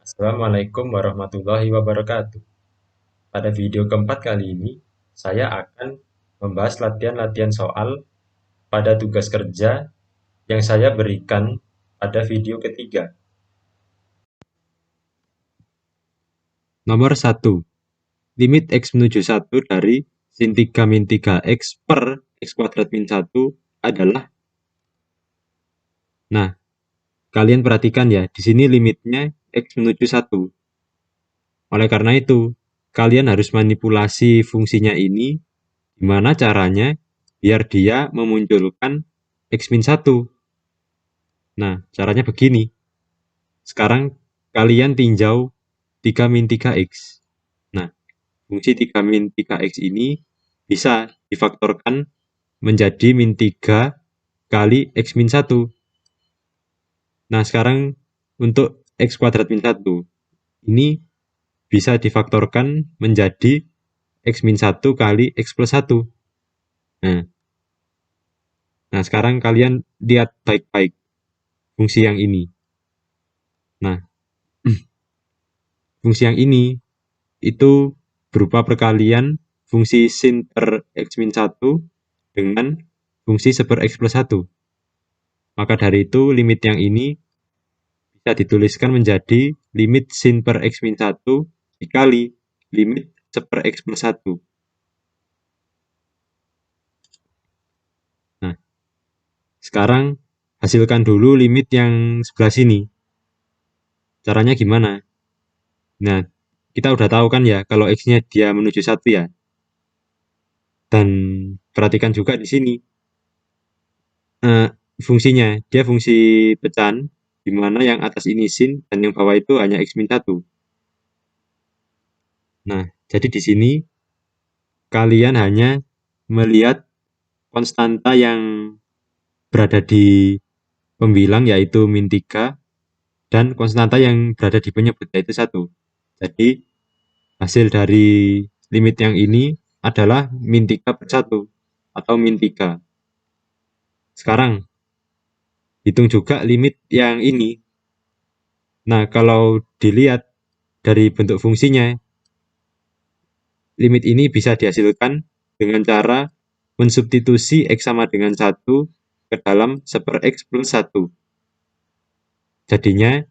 Assalamualaikum warahmatullahi wabarakatuh. Pada video keempat kali ini, saya akan membahas latihan-latihan soal pada tugas kerja yang saya berikan pada video ketiga. Nomor 1. Limit X menuju 1 dari sin 3 min 3X per X kuadrat min 1 adalah. Nah, kalian perhatikan ya, di sini limitnya X menuju 1. Oleh karena itu, kalian harus manipulasi fungsinya ini. Gimana caranya biar dia memunculkan X min 1. Nah, caranya begini. Sekarang kalian tinjau 3 min 3X. Nah, fungsi 3 min 3X ini bisa difaktorkan menjadi min 3 kali X min 1. Nah, sekarang untuk X kuadrat min 1. Ini bisa difaktorkan menjadi X min 1 kali X plus 1. Nah, sekarang kalian lihat baik-baik fungsi yang ini. Nah, fungsi yang ini itu berupa perkalian fungsi sin per X min 1 dengan fungsi seper X plus 1. Maka dari itu, limit yang ini bisa dituliskan menjadi limit sin per X min 1 dikali limit seper X plus 1. Nah, sekarang hasilkan dulu limit yang sebelah sini. Caranya gimana? Nah, kita udah tahu kan ya, kalau X-nya dia menuju 1 ya. Dan perhatikan juga di sini. Fungsinya, dia fungsi pecahan, di mana yang atas ini sin dan yang bawah itu hanya X min 1. Nah, jadi di sini kalian hanya melihat konstanta yang berada di pembilang yaitu min 3 dan konstanta yang berada di penyebut yaitu 1. Jadi hasil dari limit yang ini adalah min 3 per 1 atau min 3. Sekarang hitung juga limit yang ini. Nah, kalau dilihat dari bentuk fungsinya, limit ini bisa dihasilkan dengan cara mensubstitusi X sama dengan 1 ke dalam seper X plus 1. Jadinya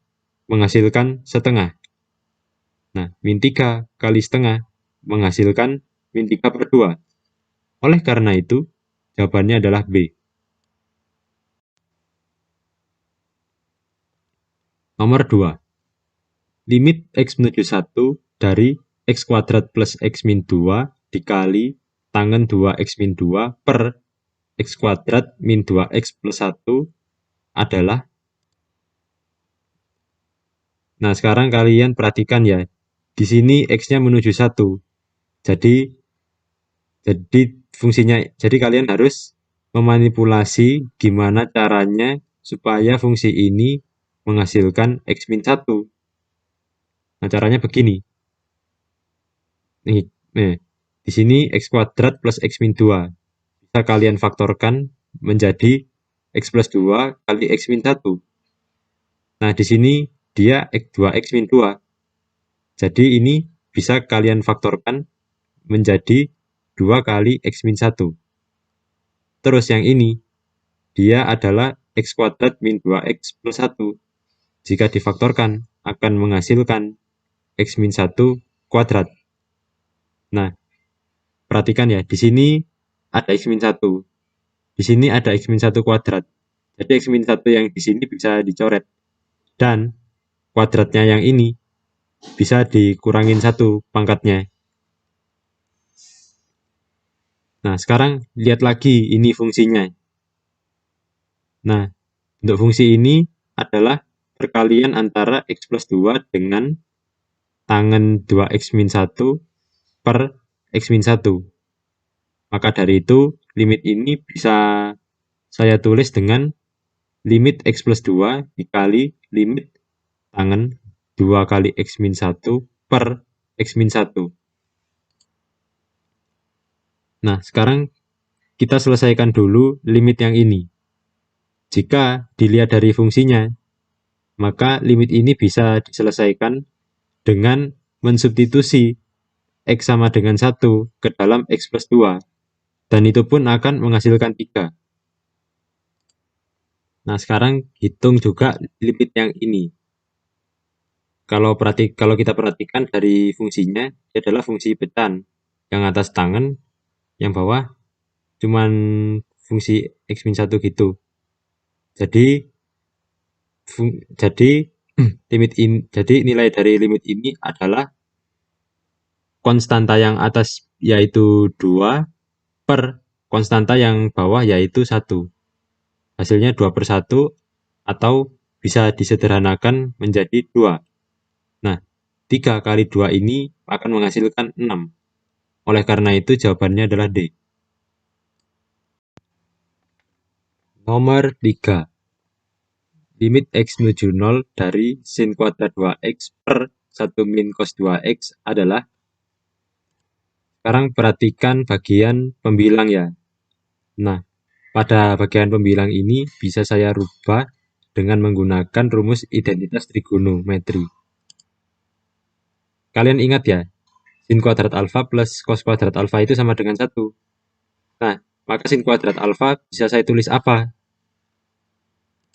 menghasilkan setengah. Nah, min 3 kali setengah menghasilkan min 3 per 2. Oleh karena itu, jawabannya adalah B. Nomor 2. Limit X menuju 1 dari X kuadrat plus X min 2 dikali tangen 2X min 2 per X kuadrat min 2X plus 1 adalah. Nah, sekarang kalian perhatikan ya. Di sini X-nya menuju 1. Jadi fungsinya, jadi kalian harus memanipulasi gimana caranya supaya fungsi ini menghasilkan X min 1. Nah, caranya begini. Nih, di sini X kuadrat plus X min 2. Bisa kalian faktorkan menjadi X plus 2 kali X min 1. Nah, di sini dia X2X min 2. Jadi ini bisa kalian faktorkan menjadi 2 kali X min 1. Terus yang ini, dia adalah X kuadrat min 2X plus 1. Jika difaktorkan, akan menghasilkan X min 1 kuadrat. Nah, perhatikan ya, di sini ada X min 1. Di sini ada X min 1 kuadrat. Jadi X min 1 yang di sini bisa dicoret. Dan kuadratnya yang ini bisa dikurangin 1 pangkatnya. Nah, sekarang lihat lagi ini fungsinya. Nah, bentuk fungsi ini adalah perkalian antara X plus 2 dengan tangen 2X min 1 per X min 1. Maka dari itu, limit ini bisa saya tulis dengan limit X plus 2 dikali limit tangen 2 kali X min 1 per X min 1. Nah, sekarang kita selesaikan dulu limit yang ini. Jika dilihat dari fungsinya, maka limit ini bisa diselesaikan dengan mensubstitusi X sama dengan 1 ke dalam X plus 2. Dan itu pun akan menghasilkan 3. Nah, sekarang hitung juga limit yang ini. Kalau kita perhatikan dari fungsinya, dia adalah fungsi pecahan. Yang atas tangan, yang bawah cuman fungsi X-1 gitu. Jadi jadi nilai dari limit ini adalah konstanta yang atas yaitu 2 per konstanta yang bawah yaitu 1. Hasilnya 2/1 atau bisa disederhanakan menjadi 2. Nah, 3 kali 2 ini akan menghasilkan 6. Oleh karena itu jawabannya adalah D. Nomor 3. Limit X menuju 0 dari sin kuadrat 2X per 1 min cos 2X adalah, sekarang perhatikan bagian pembilang ya. Nah, pada bagian pembilang ini bisa saya rubah dengan menggunakan rumus identitas trigonometri. Kalian ingat ya, sin kuadrat alfa plus cos kuadrat alfa itu sama dengan 1. Nah, maka sin kuadrat alfa bisa saya tulis apa?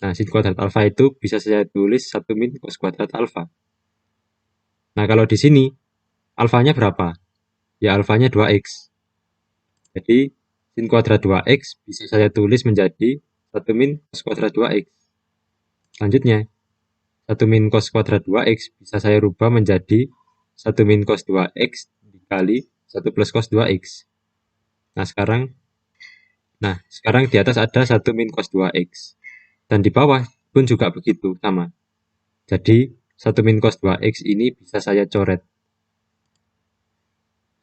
Nah, sin kuadrat alfa itu bisa saya tulis 1 min cos kuadrat alfa. Nah, kalau di sini, alfanya berapa? Ya, alfanya 2X. Jadi, sin kuadrat 2X bisa saya tulis menjadi 1 min cos kuadrat 2X. Selanjutnya, 1 min cos kuadrat 2X bisa saya rubah menjadi 1 min cos 2X dikali 1 plus cos 2X. Nah, sekarang di atas ada 1 min cos 2X. Dan di bawah pun juga begitu, sama. Jadi, 1 min cos 2X ini bisa saya coret.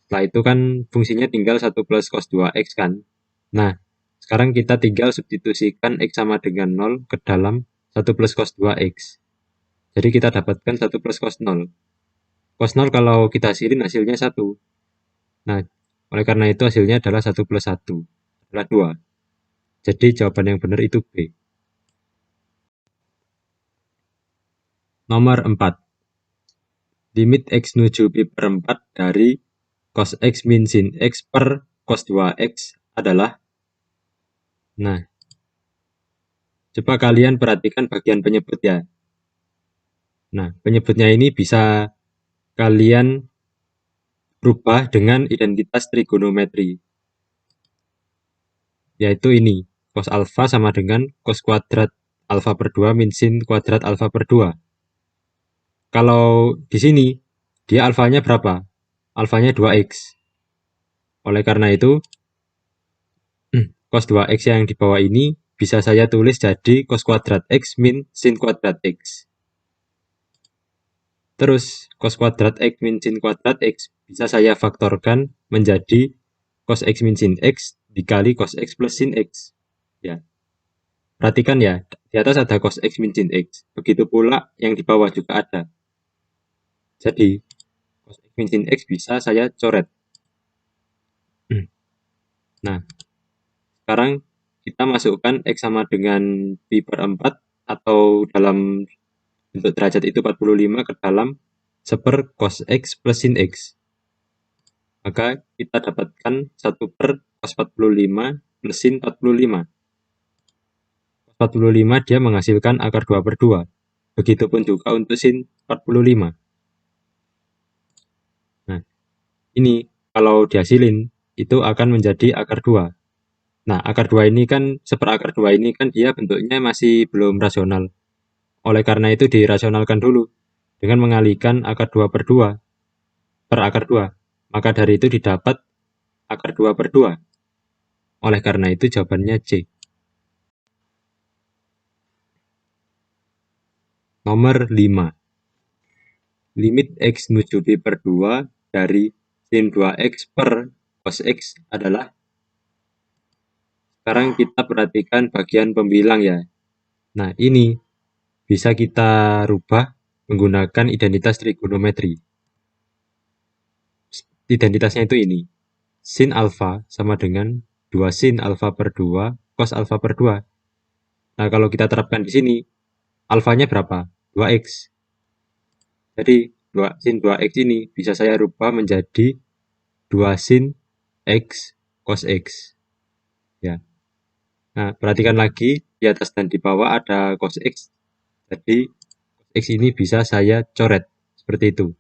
Setelah itu kan fungsinya tinggal 1 plus cos 2X kan. Nah, sekarang kita tinggal substitusikan X sama dengan 0 ke dalam 1 plus cos 2X. Jadi kita dapatkan 1 plus cos 0. Cos 0 kalau kita hasilin hasilnya 1. Nah, oleh karena itu hasilnya adalah 1 plus 1. Adalah 2. Jadi jawaban yang benar itu B. Nomor 4. Limit X menuju pi per 4 dari cos X min sin X per cos 2X adalah, nah, coba kalian perhatikan bagian penyebut ya. Nah, penyebutnya ini bisa kalian rubah dengan identitas trigonometri. Yaitu ini, cos alfa sama dengan cos kuadrat alfa per 2 min sin kuadrat alfa per 2. Kalau di sini, dia alfanya berapa? Alfanya 2X. Oleh karena itu, cos 2X yang di bawah ini bisa saya tulis jadi cos kuadrat X min sin kuadrat X. Terus, cos kuadrat X min sin kuadrat X bisa saya faktorkan menjadi cos X min sin X dikali cos X plus sin X. Ya. Perhatikan ya, di atas ada cos X min sin X. Begitu pula yang di bawah juga ada. Jadi, cos X min sin X bisa saya coret. Nah, sekarang kita masukkan X sama dengan pi per 4 atau dalam bentuk derajat itu 45 ke dalam 1 cos X plus sin X. Maka kita dapatkan 1 per cos 45 plus sin 45. Cos 45 dia menghasilkan akar 2 per 2. Begitupun juga untuk sin 45. Nah, ini kalau dihasilin itu akan menjadi akar 2. Nah, akar 2 ini kan, seperakar 2 ini kan dia bentuknya masih belum rasional. Oleh karena itu dirasionalkan dulu dengan mengalihkan akar 2 per 2 per akar 2. Maka dari itu didapat akar 2 per 2. Oleh karena itu jawabannya C. Nomor 5. Limit X menuju pi per 2 dari sin 2X per cos X adalah, sekarang kita perhatikan bagian pembilang ya. Nah, ini bisa kita rubah menggunakan identitas trigonometri. Identitasnya itu ini. Sin alfa sama dengan 2 sin alfa per 2 cos alfa per 2. Nah, kalau kita terapkan di sini, alfanya berapa? 2x. Jadi sin 2x ini bisa saya rubah menjadi 2 sin x cos x. Ya. Nah, perhatikan lagi di atas dan di bawah ada cos x. Jadi cos x ini bisa saya coret seperti itu.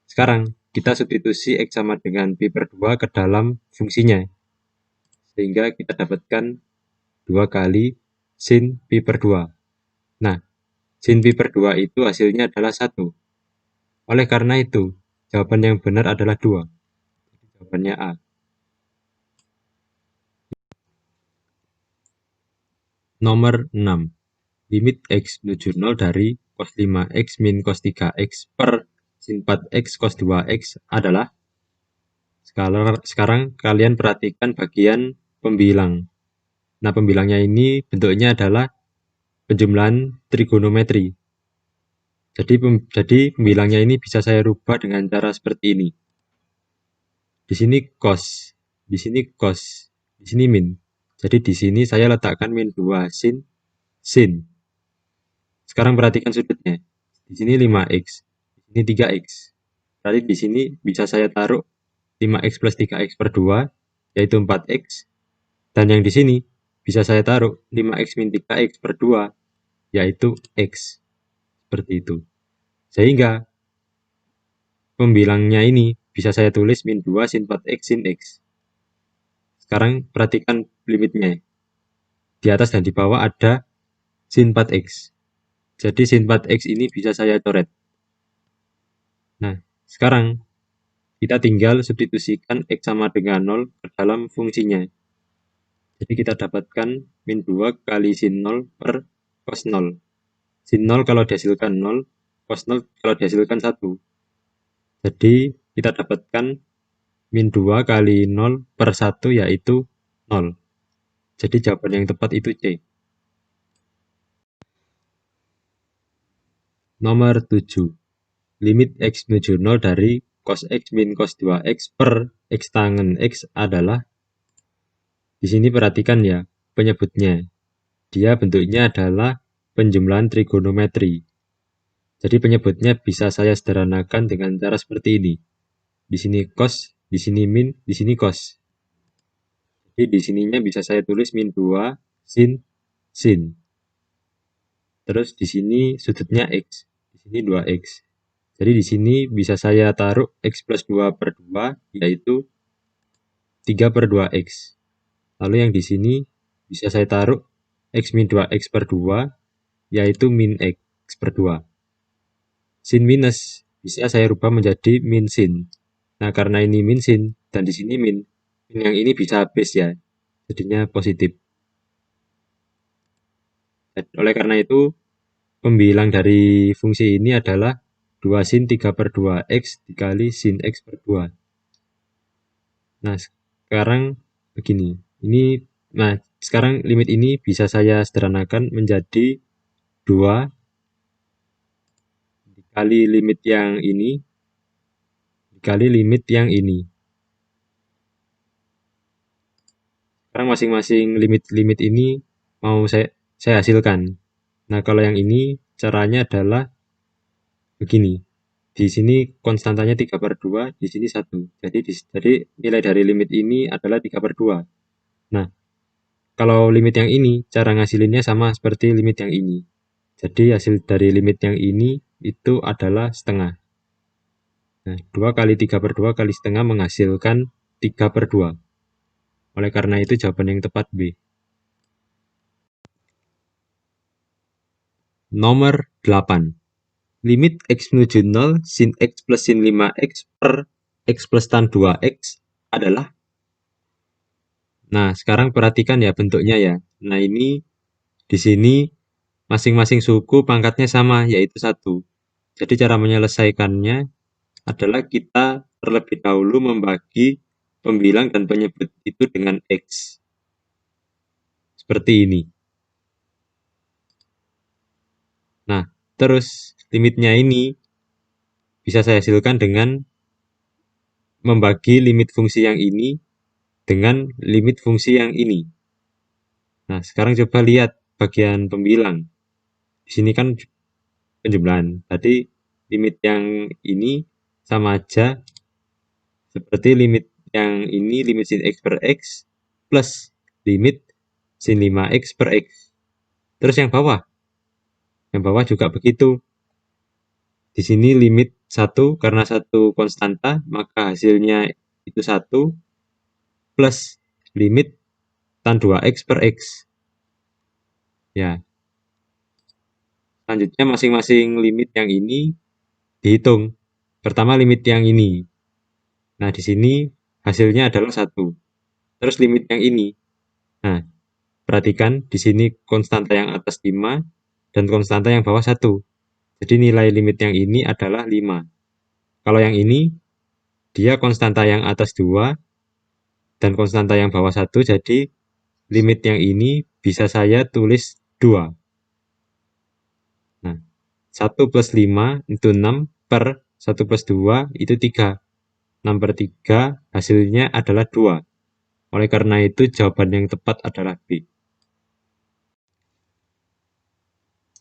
Sekarang kita substitusi x sama dengan pi per 2 ke dalam fungsinya. Sehingga kita dapatkan 2 kali sin pi per 2. Nah, sin pi per 2 itu hasilnya adalah 1. Oleh karena itu, jawaban yang benar adalah 2. Jawabannya A. Nomor 6. Limit X menuju 0 dari cos 5X min cos 3X per sin 4X cos 2X adalah. Sekarang kalian perhatikan bagian pembilang. Nah, pembilangnya ini bentuknya adalah penjumlahan trigonometri. Jadi pembilangnya ini bisa saya rubah dengan cara seperti ini. Di sini cos, di sini cos, di sini min. Jadi di sini saya letakkan min 2 sin. Sekarang perhatikan sudutnya. Di sini 5x, di sini 3x. Berarti di sini bisa saya taruh 5x plus 3x per 2, yaitu 4x. Dan yang di sini bisa saya taruh 5x min 3x per 2, yaitu x. Seperti itu. Sehingga pembilangnya ini bisa saya tulis min 2 sin 4x sin x. Sekarang perhatikan limitnya. Di atas dan di bawah ada sin 4x. Jadi sin 4x ini bisa saya coret. Nah, sekarang kita tinggal substitusikan x sama dengan 0 ke dalam fungsinya. Jadi kita dapatkan min 2 kali sin 0 per cos 0. Sin 0 kalau dihasilkan 0, cos 0 kalau dihasilkan 1. Jadi kita dapatkan min 2 kali 0 per 1 yaitu 0. Jadi jawaban yang tepat itu C. Nomor 7. Limit X menuju 0 dari cos X min cos 2X per X tangen X adalah. Di sini perhatikan ya penyebutnya. Dia bentuknya adalah penjumlahan trigonometri. Jadi penyebutnya bisa saya sederhanakan dengan cara seperti ini. Di sini cos, di sini min, di sini cos. Jadi di sininya bisa saya tulis min 2 sin. Terus di sini sudutnya x, di sini 2x. Jadi di sini bisa saya taruh x plus 2 per 2, yaitu 3 per 2x. Lalu yang di sini bisa saya taruh x min 2x per 2, yaitu min x per 2. Sin minus bisa saya rubah menjadi min sin. Nah, karena ini min sin dan di sini min yang ini bisa habis ya, jadinya positif. Oleh karena itu, pembilang dari fungsi ini adalah 2 sin 3 per 2x dikali sin x per 2. Nah, sekarang begini. Nah, sekarang limit ini bisa saya sederhanakan menjadi 2 dikali limit yang ini dikali limit yang ini. Sekarang masing-masing limit-limit ini mau saya hasilkan. Nah, kalau yang ini caranya adalah begini. Di sini konstantanya 3 per 2, di sini 1. Jadi nilai dari limit ini adalah 3 per 2. Nah, kalau limit yang ini, cara ngasilinnya sama seperti limit yang ini. Jadi hasil dari limit yang ini itu adalah setengah. Nah, 2 kali 3 per 2 kali setengah menghasilkan 3 per 2. Oleh karena itu jawaban yang tepat B. Nomor 8. Limit X menuju 0 sin X plus sin 5X per X plus tan 2X adalah. Nah, sekarang perhatikan ya bentuknya ya. Nah, ini di sini masing-masing suku pangkatnya sama, yaitu 1. Jadi cara menyelesaikannya adalah kita terlebih dahulu membagi pembilang dan penyebut itu dengan X. Seperti ini. Nah, terus limitnya ini bisa saya hasilkan dengan membagi limit fungsi yang ini dengan limit fungsi yang ini. Nah, sekarang coba lihat bagian pembilang. Di sini kan penjumlahan. Tadi limit yang ini sama aja seperti limit yang ini, limit sin X per X plus limit sin 5X per X. Terus yang bawah juga begitu. Di sini limit 1 karena satu konstanta, maka hasilnya itu 1 plus limit tan 2X per X. Ya. Selanjutnya masing-masing limit yang ini dihitung. Pertama limit yang ini. Nah, di sini hasilnya adalah 1. Terus limit yang ini. Nah, perhatikan di sini konstanta yang atas 5 dan konstanta yang bawah 1. Jadi nilai limit yang ini adalah 5. Kalau yang ini, dia konstanta yang atas 2 dan konstanta yang bawah 1, jadi limit yang ini bisa saya tulis 2. Nah, 1 plus 5 itu 6 per 1 plus 2 itu 3. 6 per 3 hasilnya adalah 2. Oleh karena itu jawaban yang tepat adalah B.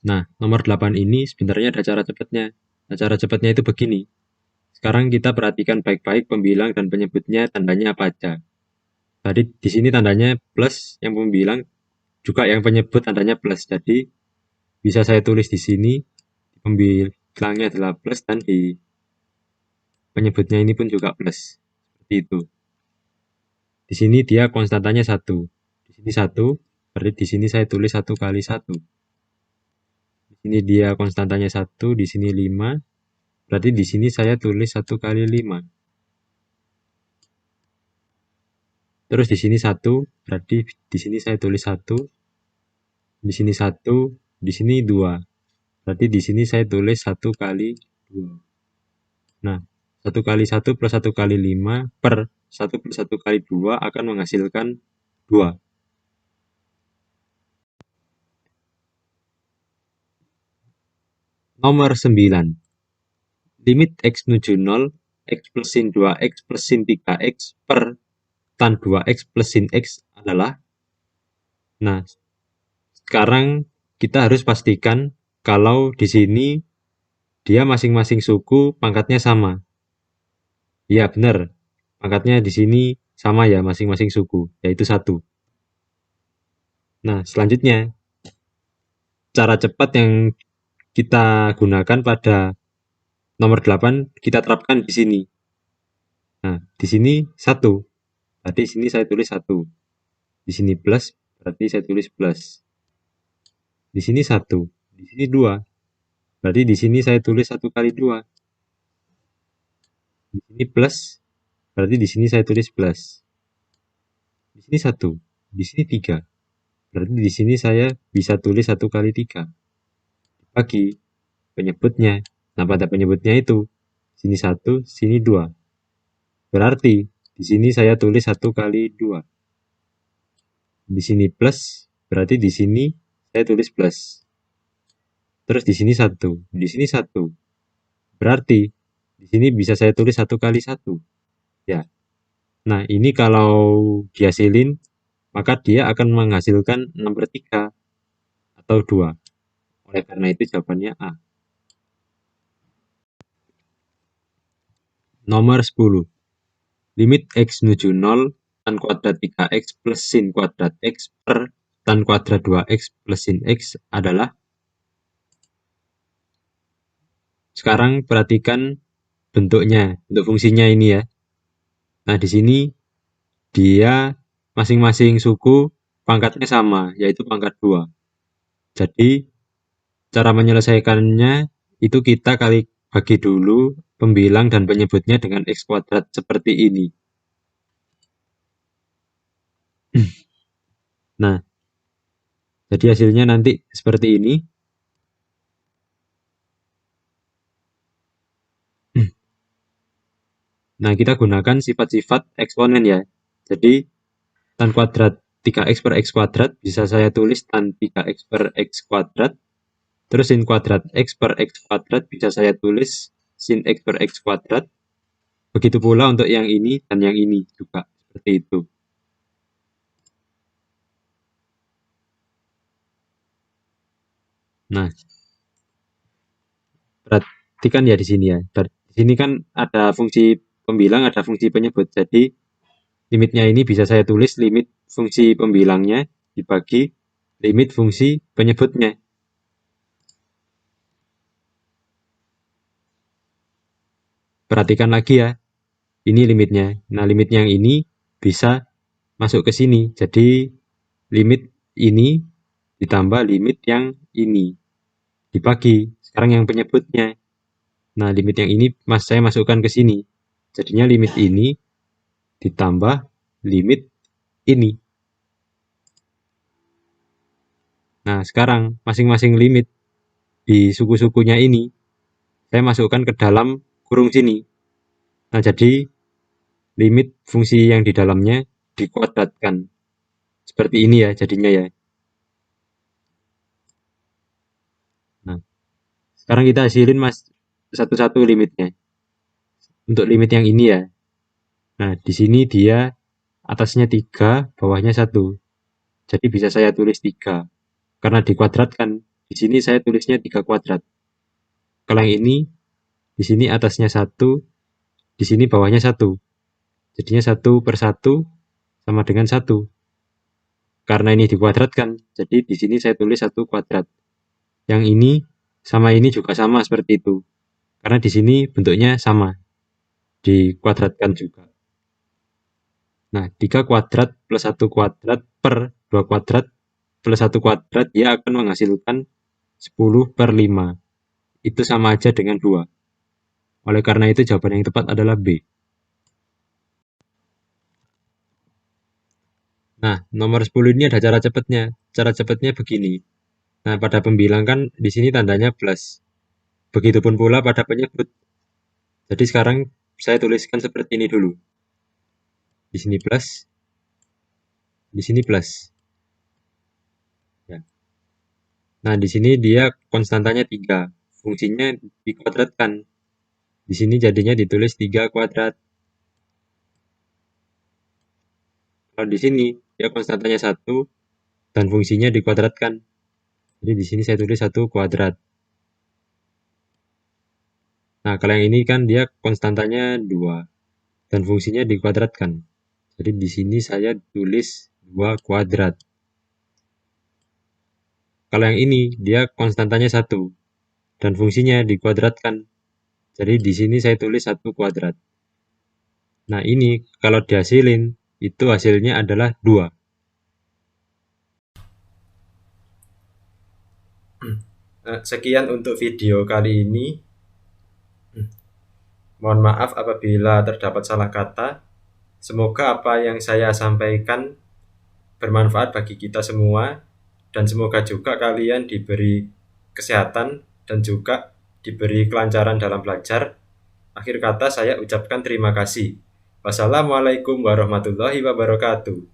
Nah, nomor 8 ini sebenarnya ada cara cepatnya. Nah, cara cepatnya itu begini. Sekarang kita perhatikan baik-baik pembilang dan penyebutnya tandanya apa aja. Tadi di sini tandanya plus, yang pembilang juga yang penyebut tandanya plus. Jadi bisa saya tulis di sini pembilangnya adalah plus dan di penyebutnya ini pun juga plus. Seperti itu. Di sini dia konstantanya 1. Di sini 1, berarti di sini saya tulis 1 kali 1. Di sini dia konstantanya 1, di sini 5. Berarti di sini saya tulis 1 kali 5. Terus di sini 1, berarti di sini saya tulis 1. Di sini 1, di sini 2. Berarti di sini saya tulis 1 kali 2. Nah, 1 kali 1 plus 1 kali 5 per 1 plus 1 kali 2 akan menghasilkan 2. Nomor 9. Limit X menuju 0, X plus sin 2X plus sin 3X per tan 2X plus sin X adalah. Nah, sekarang kita harus pastikan kalau di sini dia masing-masing suku pangkatnya sama. Iya, benar. Pangkatnya di sini sama ya, masing-masing suku, yaitu 1. Nah, selanjutnya, cara cepat yang kita gunakan pada nomor 8, kita terapkan di sini. Nah, di sini 1. Berarti di sini saya tulis 1. Di sini plus, berarti saya tulis plus. Di sini 1. Di sini 2. Berarti di sini saya tulis 1 kali 2. Di sini plus, berarti di sini saya tulis plus. Di sini 1. Di sini 3. Berarti di sini saya bisa tulis 1 kali 3. Bagi penyebutnya. Nah, pada penyebutnya itu, sini 1, sini 2. Berarti di sini saya tulis 1 kali 2. Di sini plus, berarti di sini saya tulis plus. Terus di sini 1, di sini 1. Berarti di sini bisa saya tulis 1 kali 1. Ya. Nah, ini kalau dihasilin, maka dia akan menghasilkan 6 per 3 atau 2. Oleh karena itu jawabannya A. Nomor 10. Limit X menuju 0, tan kuadrat 3X plus sin kuadrat X per tan kuadrat 2X plus sin X adalah. Sekarang perhatikan bentuknya, bentuk fungsinya ini ya. Nah, di sini dia masing-masing suku pangkatnya sama, yaitu pangkat 2. Jadi, cara menyelesaikannya itu kita kali bagi dulu pembilang dan penyebutnya dengan X kuadrat seperti ini. Nah, jadi hasilnya nanti seperti ini. Nah, kita gunakan sifat-sifat eksponen ya. Jadi, tan kuadrat 3X per X kuadrat bisa saya tulis tan 3X per X kuadrat. Terus sin kuadrat X per X kuadrat bisa saya tulis sin X per X kuadrat. Begitu pula untuk yang ini dan yang ini juga. Seperti itu. Nah, perhatikan ya di sini ya. Di sini kan ada fungsi pembilang, ada fungsi penyebut. Jadi limitnya ini bisa saya tulis limit fungsi pembilangnya dibagi limit fungsi penyebutnya. Perhatikan lagi ya, ini limitnya. Nah, limit yang ini bisa masuk ke sini. Jadi limit ini ditambah limit yang ini dibagi. Sekarang yang penyebutnya. Nah, limit yang ini saya masukkan ke sini. Jadinya limit ini ditambah limit ini. Nah, sekarang masing-masing limit di suku-sukunya ini saya masukkan ke dalam kurung sini. Nah, jadi limit fungsi yang di dalamnya dikuadratkan. Seperti ini ya jadinya ya. Nah, sekarang kita hasilin satu-satu limitnya. Untuk limit yang ini ya. Nah, di sini dia atasnya 3, bawahnya 1. Jadi bisa saya tulis 3. Karena dikuadratkan. Di sini saya tulisnya 3 kuadrat. Kalau yang ini, di sini atasnya 1, di sini bawahnya 1. Jadinya 1 per 1 sama dengan 1. Karena ini dikuadratkan, jadi di sini saya tulis 1 kuadrat. Yang ini sama ini juga sama seperti itu. Karena di sini bentuknya sama, dikuadratkan juga. Nah, 3 kuadrat plus 1 kuadrat per 2 kuadrat plus 1 kuadrat, dia akan menghasilkan 10 per 5. Itu sama aja dengan 2. Oleh karena itu jawaban yang tepat adalah B. Nah, nomor 10 ini ada cara cepatnya. Cara cepatnya begini. Nah, pada pembilang kan di sini tandanya plus. Begitupun pula pada penyebut. Jadi sekarang saya tuliskan seperti ini dulu. Di sini plus, di sini plus. Ya. Nah, di sini dia konstantanya 3. Fungsinya dikuadratkan. Di sini jadinya ditulis 3 kuadrat. Kalau di sini dia konstantanya 1 dan fungsinya dikuadratkan. Jadi di sini saya tulis 1 kuadrat. Nah, kalau yang ini kan dia konstantanya 2 dan fungsinya dikuadratkan. Jadi di sini saya tulis 2 kuadrat. Kalau yang ini dia konstantanya 1 dan fungsinya dikuadratkan. Jadi di sini saya tulis 1 kuadrat. Nah, ini kalau dihasilin itu hasilnya adalah 2. Sekian untuk video kali ini. Mohon maaf apabila terdapat salah kata. Semoga apa yang saya sampaikan bermanfaat bagi kita semua, dan semoga juga kalian diberi kesehatan dan juga diberi kelancaran dalam belajar. Akhir kata saya ucapkan terima kasih. Wassalamualaikum warahmatullahi wabarakatuh.